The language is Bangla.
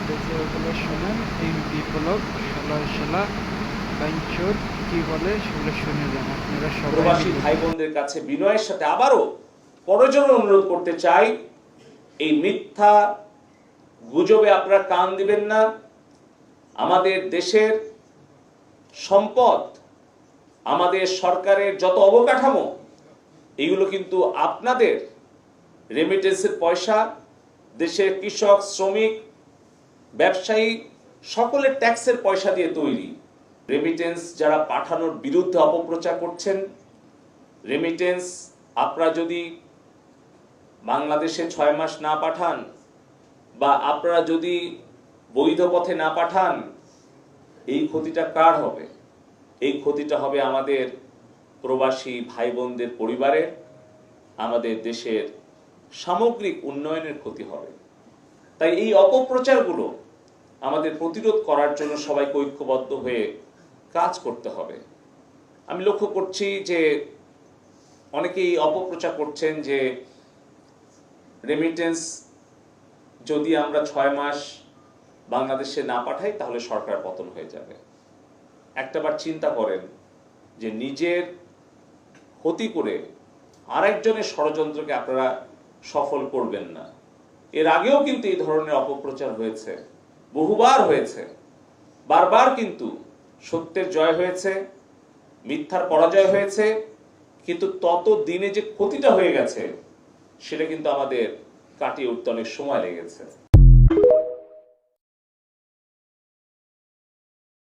বলতেছে ওগুলো শোনেন। এই বিপ্লব শালা বাইনচোদ কি বলে সেগুলো শুনে যান আপনারা সবাই প্রবাসী মিলে। ভাই বোনদের কাছে বিনয়ের সাথে আবারও পরজন্য অনুরোধ করতে চাই, এই মিথ্যা গুজবে আপনারা কান দিবেন না। আমাদের দেশের সম্পদ, আমাদের সরকারের যত অবকাঠামো, এগুলো কিন্তু আপনাদের রেমিটেন্সের পয়সা, দেশের কৃষক, শ্রমিক, ব্যবসায়ী সকলের ট্যাক্সের পয়সা দিয়ে তৈরি। রেমিটেন্স যারা পাঠানোর বিরুদ্ধে অপপ্রচার করছেন, রেমিটেন্স আপনারা যদি বাংলাদেশে 6 মাস না পাঠান বা আপনারা যদি বৈধ পথে না পাঠান, এই ক্ষতিটা কার হবে? এই ক্ষতিটা হবে আমাদের প্রবাসী ভাই বোনদের পরিবারের, আমাদের দেশের সামগ্রিক উন্নয়নের ক্ষতি হবে। তাই এই অপপ্রচারগুলো আমাদের প্রতিরোধ করার জন্য সবাইকে ঐক্যবদ্ধ হয়ে কাজ করতে হবে। আমি লক্ষ্য করছি যে অনেকেই অপপ্রচার করছেন যে রেমিটেন্স যদি আমরা 6 মাস বাংলাদেশে না পাঠাই তাহলে সরকার পতন হয়ে যাবে। একটাবার চিন্তা করেন যে নিজের ক্ষতি করে আরেকজনের ষড়যন্ত্রকে আপনারা সফল করবেন না। এর আগেও কিন্তু এই ধরনের অপপ্রচার হয়েছে, বহুবার হয়েছে। বারবার কিন্তু সত্যের জয় হয়েছে, মিথ্যার পরাজয় হয়েছে, কিন্তু তত দিনে যে ক্ষতিটা হয়ে গেছে সেটা কিন্তু আমাদের কাটিয়ে উঠতে অনেক সময় লেগেছে।